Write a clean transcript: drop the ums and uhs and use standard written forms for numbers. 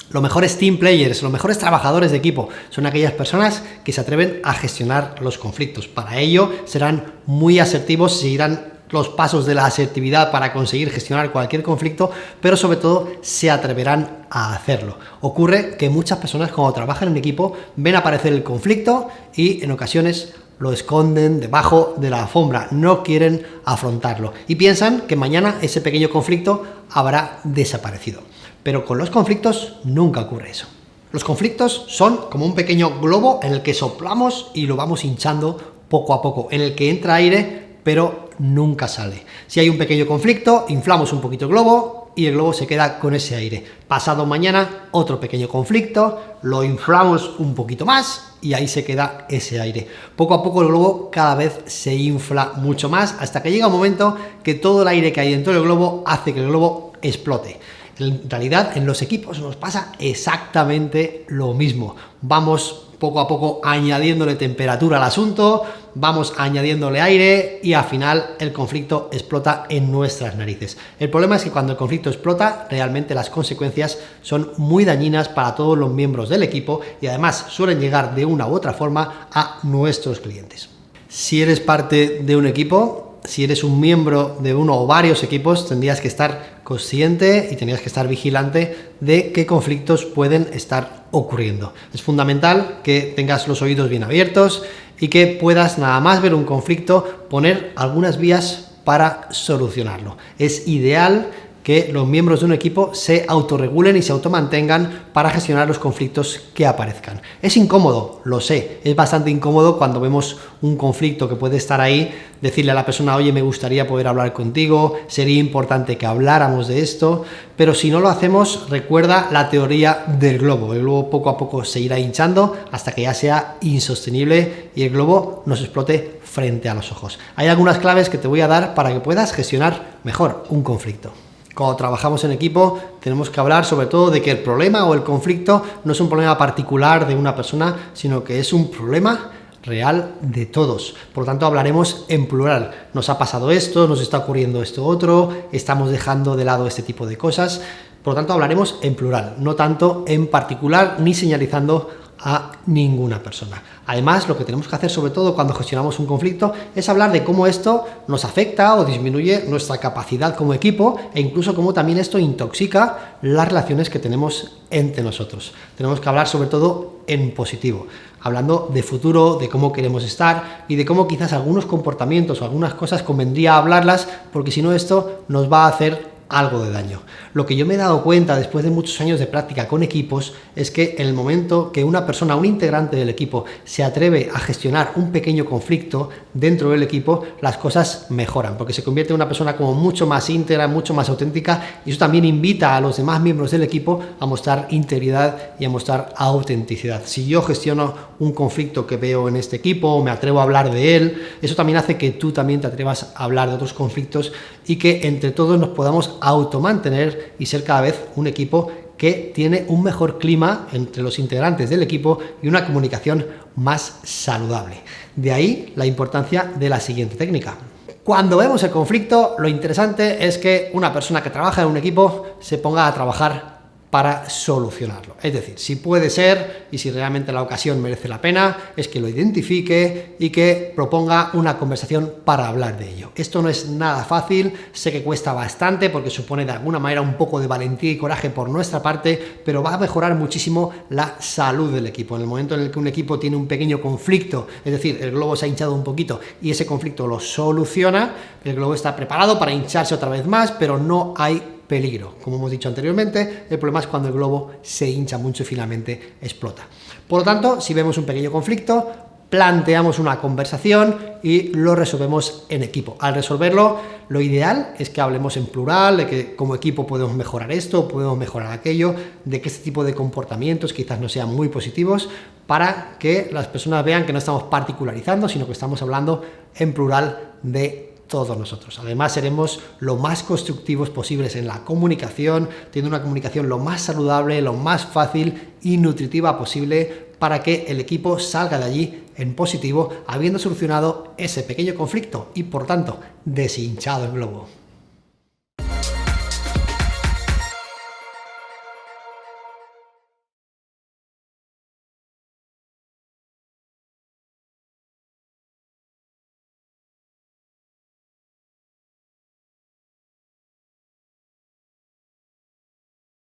Los mejores team players, los mejores trabajadores de equipo son aquellas personas que se atreven a gestionar los conflictos. Para ello serán muy asertivos, seguirán los pasos de la asertividad para conseguir gestionar cualquier conflicto, pero sobre todo se atreverán a hacerlo. Ocurre que muchas personas cuando trabajan en equipo ven aparecer el conflicto y en ocasiones lo esconden debajo de la alfombra, no quieren afrontarlo y piensan que mañana ese pequeño conflicto habrá desaparecido. Pero con los conflictos nunca ocurre eso. Los conflictos son como un pequeño globo en el que soplamos y lo vamos hinchando poco a poco, en el que entra aire pero nunca sale. Si hay un pequeño conflicto, inflamos un poquito el globo y el globo se queda con ese aire. Pasado mañana, otro pequeño conflicto, lo inflamos un poquito más y ahí se queda ese aire. Poco a poco el globo cada vez se infla mucho más hasta que llega un momento que todo el aire que hay dentro del globo hace que el globo explote. En realidad, en los equipos nos pasa exactamente lo mismo. Vamos poco a poco añadiéndole temperatura al asunto, vamos añadiéndole aire y al final el conflicto explota en nuestras narices. El problema es que cuando el conflicto explota, realmente las consecuencias son muy dañinas para todos los miembros del equipo y además suelen llegar de una u otra forma a nuestros clientes. Si eres parte de un equipo, si eres un miembro de uno o varios equipos, tendrías que estar consciente y tendrías que estar vigilante de qué conflictos pueden estar ocurriendo. Es fundamental que tengas los oídos bien abiertos y que puedas, nada más ver un conflicto, poner algunas vías para solucionarlo. Es ideal que los miembros de un equipo se autorregulen y se automantengan para gestionar los conflictos que aparezcan. Es incómodo, lo sé, es bastante incómodo cuando vemos un conflicto que puede estar ahí, decirle a la persona, oye, me gustaría poder hablar contigo, sería importante que habláramos de esto, pero si no lo hacemos, recuerda la teoría del globo. El globo poco a poco se irá hinchando hasta que ya sea insostenible y el globo nos explote frente a los ojos. Hay algunas claves que te voy a dar para que puedas gestionar mejor un conflicto. Cuando trabajamos en equipo tenemos que hablar sobre todo de que el problema o el conflicto no es un problema particular de una persona, sino que es un problema real de todos. Por lo tanto, hablaremos en plural. Nos ha pasado esto, nos está ocurriendo esto otro, estamos dejando de lado este tipo de cosas. Por lo tanto, hablaremos en plural, no tanto en particular ni señalizando a ninguna persona. Además, lo que tenemos que hacer sobre todo cuando gestionamos un conflicto es hablar de cómo esto nos afecta o disminuye nuestra capacidad como equipo e incluso cómo también esto intoxica las relaciones que tenemos entre nosotros. Tenemos que hablar sobre todo en positivo, hablando de futuro, de cómo queremos estar y de cómo quizás algunos comportamientos o algunas cosas convendría hablarlas, porque si no esto nos va a hacer algo de daño. Lo que yo me he dado cuenta después de muchos años de práctica con equipos es que en el momento que una persona, un integrante del equipo, se atreve a gestionar un pequeño conflicto dentro del equipo, las cosas mejoran, porque se convierte en una persona como mucho más íntegra, mucho más auténtica, y eso también invita a los demás miembros del equipo a mostrar integridad y a mostrar autenticidad. Si yo gestiono un conflicto que veo en este equipo, me atrevo a hablar de él, eso también hace que tú también te atrevas a hablar de otros conflictos y que entre todos nos podamos automantener y ser cada vez un equipo que tiene un mejor clima entre los integrantes del equipo y una comunicación más saludable. De ahí la importancia de la siguiente técnica. Cuando vemos el conflicto, lo interesante es que una persona que trabaja en un equipo se ponga a trabajar para solucionarlo. Es decir, si puede ser y si realmente la ocasión merece la pena, es que lo identifique y que proponga una conversación para hablar de ello. Esto no es nada fácil, sé que cuesta bastante porque supone de alguna manera un poco de valentía y coraje por nuestra parte, pero va a mejorar muchísimo la salud del equipo. En el momento en el que un equipo tiene un pequeño conflicto, es decir, el globo se ha hinchado un poquito y ese conflicto lo soluciona, el globo está preparado para hincharse otra vez más, pero no hay peligro. Como hemos dicho anteriormente, el problema es cuando el globo se hincha mucho y finalmente explota. Por lo tanto, si vemos un pequeño conflicto, planteamos una conversación y lo resolvemos en equipo. Al resolverlo, lo ideal es que hablemos en plural, de que como equipo podemos mejorar esto, podemos mejorar aquello, de que este tipo de comportamientos quizás no sean muy positivos, para que las personas vean que no estamos particularizando, sino que estamos hablando en plural de todos nosotros. Además, seremos lo más constructivos posibles en la comunicación, teniendo una comunicación lo más saludable, lo más fácil y nutritiva posible para que el equipo salga de allí en positivo, habiendo solucionado ese pequeño conflicto y, por tanto, deshinchado el globo.